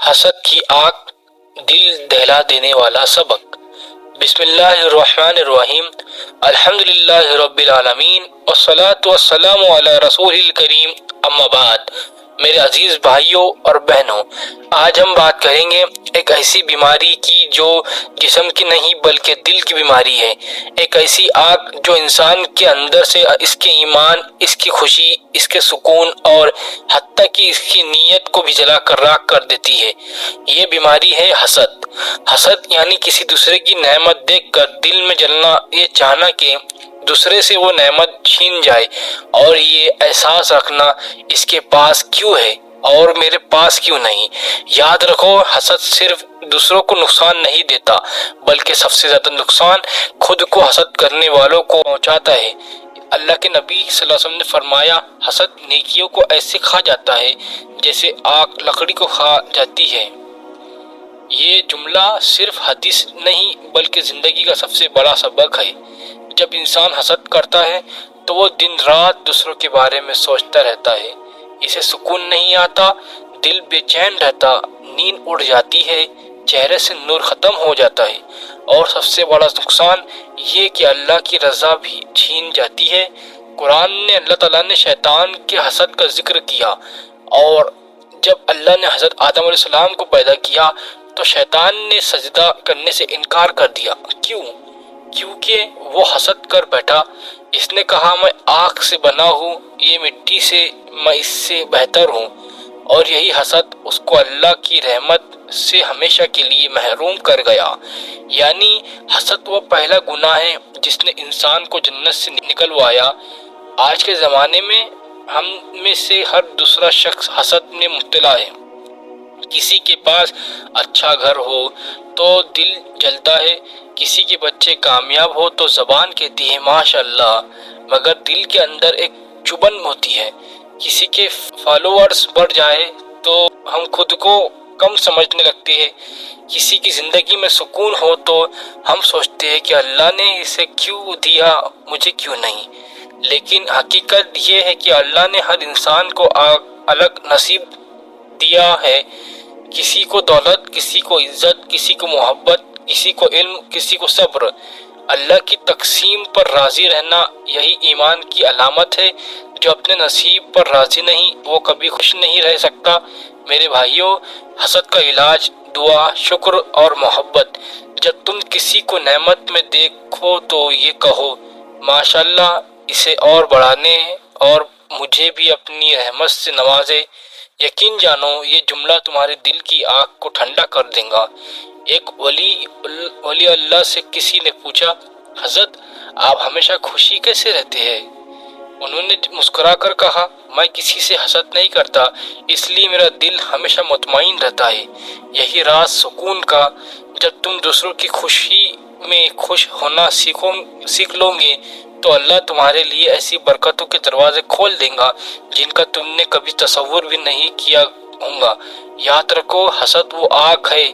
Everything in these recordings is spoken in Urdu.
حسد کی آگ دل دہلا دینے والا سبق۔ بسم اللہ الرحمن الرحیم، الحمدللہ رب العالمین، والصلاة والسلام علی رسول الکریم، اما بعد۔ میرے عزیز بھائیوں اور بہنوں، آج ہم بات کریں گے ایک ایسی بیماری کی جو جسم کی نہیں بلکہ دل کی بیماری ہے، ایک ایسی آگ جو انسان کے اندر سے اس کے ایمان، اس کی خوشی، اس کے سکون اور حتیٰ کہ اس کی نیت کو بھی جلا کر راکھ کر دیتی ہے۔ یہ بیماری ہے حسد۔ حسد یعنی کسی دوسرے کی نعمت دیکھ کر دل میں جلنا، یہ چاہنا کہ دوسرے سے وہ نعمت چھین جائے، اور یہ احساس رکھنا اس کے پاس کیوں ہے اور میرے پاس کیوں نہیں۔ یاد رکھو، حسد صرف دوسروں کو نقصان نہیں دیتا بلکہ سب سے زیادہ نقصان خود کو حسد کرنے والوں کو پہنچاتا ہے۔ اللہ کے نبی صلی اللہ علیہ وسلم نے فرمایا، حسد نیکیوں کو ایسے کھا جاتا ہے جیسے آگ لکڑی کو کھا جاتی ہے۔ یہ جملہ صرف حدیث نہیں بلکہ زندگی کا سب سے بڑا سبق ہے۔ جب انسان حسد کرتا ہے تو وہ دن رات دوسروں کے بارے میں سوچتا رہتا ہے، اسے سکون نہیں آتا، دل بے چین رہتا، نیند اڑ جاتی ہے، چہرے سے نور ختم ہو جاتا ہے، اور سب سے بڑا نقصان یہ کہ اللہ کی رضا بھی چھین جاتی ہے۔ قرآن نے اللہ تعالیٰ نے شیطان کے حسد کا ذکر کیا، اور جب اللہ نے حضرت آدم علیہ السلام کو پیدا کیا تو شیطان نے سجدہ کرنے سے انکار کر دیا۔ کیونکہ وہ حسد کر بیٹھا۔ اس نے کہا، میں آگ سے بنا ہوں، یہ مٹی سے، میں اس سے بہتر ہوں، اور یہی حسد اس کو اللہ کی رحمت سے ہمیشہ کے لیے محروم کر گیا۔ یعنی حسد وہ پہلا گناہ ہے جس نے انسان کو جنت سے نکلوایا۔ آج کے زمانے میں ہم میں سے ہر دوسرا شخص حسد میں مبتلا ہے۔ کسی کے پاس اچھا گھر ہو تو دل جلتا ہے، کسی کے بچے کامیاب ہو تو زبان کہتی ہے ماشاءاللہ، مگر دل کے اندر ایک چبھن ہوتی ہے۔ کسی کے فالوورز بڑھ جائے تو ہم خود کو کم سمجھنے لگتے ہیں، کسی کی زندگی میں سکون ہو تو ہم سوچتے ہیں کہ اللہ نے اسے کیوں دیا، مجھے کیوں نہیں۔ لیکن حقیقت یہ ہے کہ اللہ نے ہر انسان کو الگ نصیب دیا ہے، کسی کو دولت، کسی کو عزت، کسی کو محبت، کسی کو علم، کسی کو صبر۔ اللہ کی تقسیم پر راضی رہنا یہی ایمان کی علامت ہے۔ جو اپنے نصیب پر راضی نہیں وہ کبھی خوش نہیں رہ سکتا۔ میرے بھائیوں، حسد کا علاج دعا، شکر اور محبت۔ جب تم کسی کو نعمت میں دیکھو تو یہ کہو ماشاءاللہ، اسے اور بڑھانے اور مجھے بھی اپنی رحمت سے نوازے۔ یقین جانو یہ جملہ تمہارے دل کی آگ کو ٹھنڈا کر دے گا۔ ایک ولی اللہ سے کسی نے پوچھا، حضرت آپ ہمیشہ خوشی کیسے رہتے ہیں؟ انہوں نے مسکرا کر کہا، میں کسی سے حسد نہیں کرتا، اس لیے میرا دل ہمیشہ مطمئن رہتا ہے۔ یہی راز سکون کا۔ جب تم دوسروں کی خوشی میں خوش ہونا سیکھ لو گے تو اللہ تمہارے لیے ایسی برکتوں کے دروازے کھول دے گا جن کا تم نے کبھی تصور بھی نہیں کیا ہوگا۔ یاد رکھو، حسد وہ آگ ہے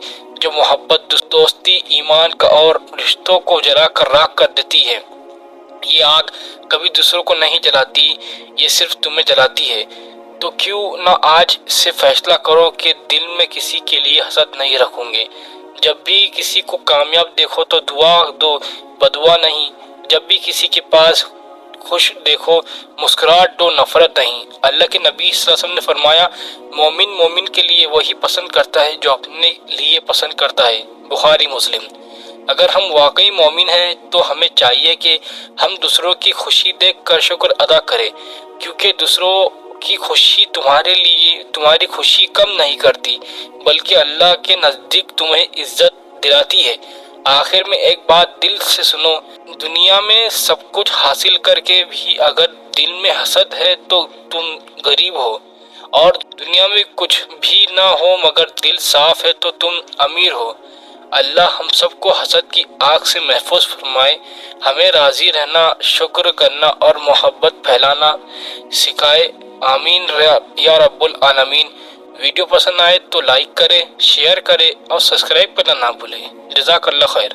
جو محبت، دوستی، ایمان کا اور رشتوں کو جلا کر راکھ کر دیتی ہے۔ یہ آگ کبھی دوسروں کو نہیں جلاتی، یہ صرف تمہیں جلاتی ہے۔ تو کیوں نہ آج سے فیصلہ کرو کہ دل میں کسی کے لیے حسد نہیں رکھوں گے۔ جب بھی کسی کو کامیاب دیکھو تو دعا دو، بدعا نہیں۔ جب بھی کسی کے پاس خوش دیکھو مسکراہٹ دو، نفرت نہیں۔ اللہ کے نبی صلی اللہ علیہ وسلم نے فرمایا، مومن کے لیے وہی پسند کرتا ہے جو اپنے لیے پسند کرتا ہے۔ بخاری مسلم۔ اگر ہم واقعی مومن ہیں تو ہمیں چاہیے کہ ہم دوسروں کی خوشی دیکھ کر شکر ادا کریں، کیونکہ دوسروں کی خوشی تمہاری خوشی کم نہیں کرتی بلکہ اللہ کے نزدیک تمہیں عزت دلاتی ہے۔ آخر میں ایک بات دل سے سنو، دنیا میں سب کچھ حاصل کر کے بھی اگر دل میں حسد ہے تو تم غریب ہو، اور دنیا میں کچھ بھی نہ ہو مگر دل صاف ہے تو تم امیر ہو۔ اللہ ہم سب کو حسد کی آگ سے محفوظ فرمائے، ہمیں راضی رہنا، شکر کرنا اور محبت پھیلانا سکھائے۔ آمین یا رب العالمین۔ ویڈیو پسند آئے تو لائک کرے، شیئر کرے اور سبسکرائب کرنا نہ بھولے۔ جزاک اللہ خیر۔